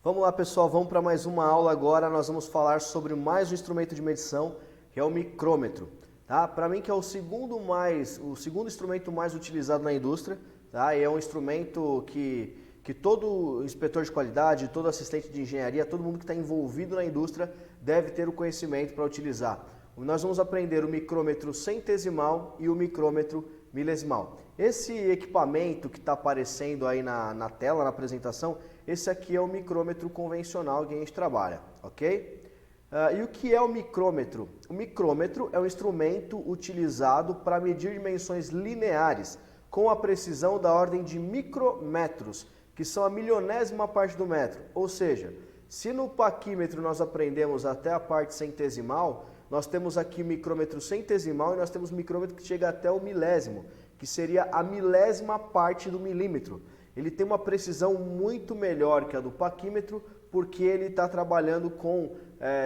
Vamos lá, pessoal, vamos para mais uma aula agora. Nós vamos falar sobre mais um instrumento de medição, que é o micrômetro. Tá? Para mim, que é o segundo instrumento mais utilizado na indústria, tá? E é um instrumento que todo inspetor de qualidade, todo assistente de engenharia, todo mundo que está envolvido na indústria deve ter o conhecimento para utilizar. Nós vamos aprender o micrômetro centesimal e o micrômetro milesimal. Esse equipamento que está aparecendo aí na tela, na apresentação, esse aqui é o micrômetro convencional que a gente trabalha, ok? E o que é o micrômetro? O micrômetro é um instrumento utilizado para medir dimensões lineares com a precisão da ordem de micrometros, que são a milionésima parte do metro. Ou seja, se no paquímetro nós aprendemos até a parte centesimal, nós temos aqui micrômetro centesimal e nós temos micrômetro que chega até o milésimo, que seria a milésima parte do milímetro. Ele tem uma precisão muito melhor que a do paquímetro, porque ele está trabalhando com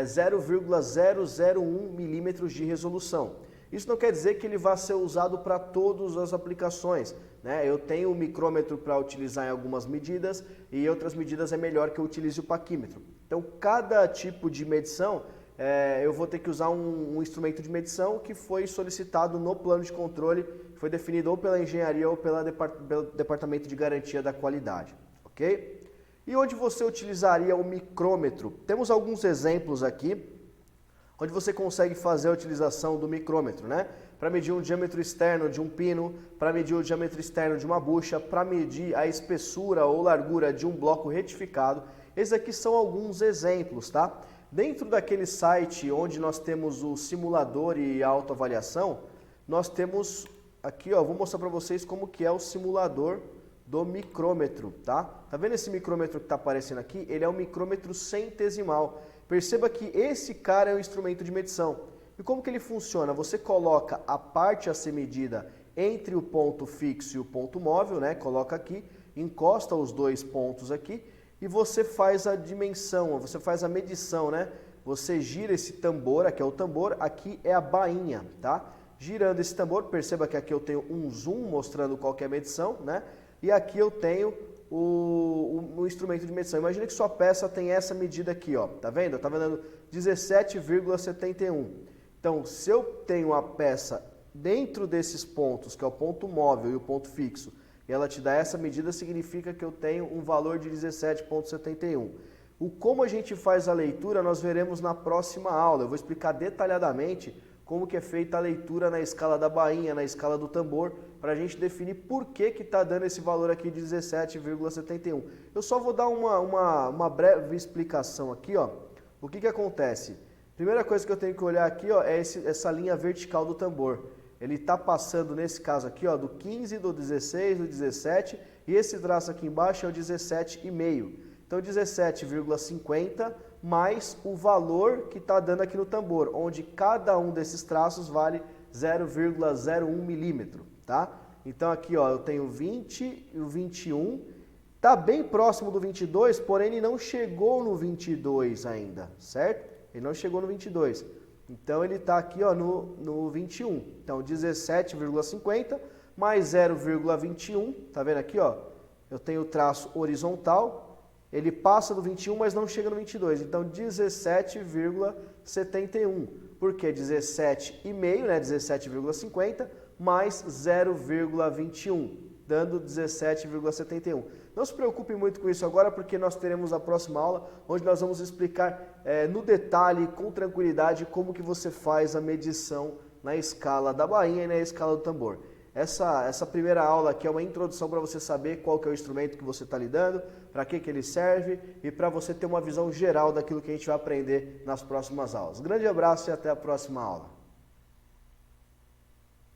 0,001 milímetros de resolução. Isso não quer dizer que ele vá ser usado para todas as aplicações, né? Eu tenho o micrômetro para utilizar em algumas medidas e em outras medidas é melhor que eu utilize o paquímetro. Então, cada tipo de medição, eu vou ter que usar um instrumento de medição que foi solicitado no plano de controle, que foi definido ou pela engenharia ou pelo departamento de garantia da qualidade, ok? E onde você utilizaria o micrômetro? Temos alguns exemplos aqui, onde você consegue fazer a utilização do micrômetro, né? Para medir um diâmetro externo de um pino, para medir o diâmetro externo de uma bucha, para medir a espessura ou largura de um bloco retificado. Esses aqui são alguns exemplos, tá? Dentro daquele site onde nós temos o simulador e a autoavaliação, nós temos aqui, ó, vou mostrar para vocês como que é o simulador do micrômetro, tá? Tá vendo esse micrômetro que está aparecendo aqui? Ele é um micrômetro centesimal. Perceba que esse cara é um instrumento de medição. E como que ele funciona? Você coloca a parte a ser medida entre o ponto fixo e o ponto móvel, né? Coloca aqui, encosta os dois pontos aqui e você faz a dimensão, você faz a medição, né? Você gira esse tambor, aqui é o tambor, aqui é a bainha, tá? Girando esse tambor, perceba que aqui eu tenho um zoom mostrando qual que é a medição, né? E aqui eu tenho o instrumento de medição. Imagina que sua peça tem essa medida aqui, ó. Tá vendo? Tá vendo 17,71. Então, se eu tenho a peça dentro desses pontos, que é o ponto móvel e o ponto fixo, e ela te dá essa medida, significa que eu tenho um valor de 17,71. Como a gente faz a leitura, nós veremos na próxima aula. Eu vou explicar detalhadamente como que é feita a leitura na escala da bainha, na escala do tambor, para a gente definir por que está dando esse valor aqui de 17,71. Eu só vou dar uma breve explicação aqui, ó. O que acontece? Primeira coisa que eu tenho que olhar aqui, ó, é essa linha vertical do tambor. Ele está passando, nesse caso aqui, ó, do 15, do 16, do 17, e esse traço aqui embaixo é o 17,5. Então, 17,50 mais o valor que está dando aqui no tambor, onde cada um desses traços vale 0,01 milímetro, tá? Então aqui, ó, eu tenho o 20 e o 21, tá bem próximo do 22, porém ele não chegou no 22 ainda, certo? Ele não chegou no 22, então ele está aqui, ó, no 21, então 17,50 mais 0,21, tá vendo aqui, ó? Eu tenho o traço horizontal. Ele passa do 21, mas não chega no 22. Então, 17,71. Por quê? 17,5, né? 17,50 mais 0,21, dando 17,71. Não se preocupe muito com isso agora, porque nós teremos a próxima aula, onde nós vamos explicar no detalhe, com tranquilidade, como que você faz a medição na escala da bainha e na escala do tambor. Essa primeira aula aqui é uma introdução para você saber qual que é o instrumento que você está lidando, para que ele serve e para você ter uma visão geral daquilo que a gente vai aprender nas próximas aulas. Grande abraço e até a próxima aula.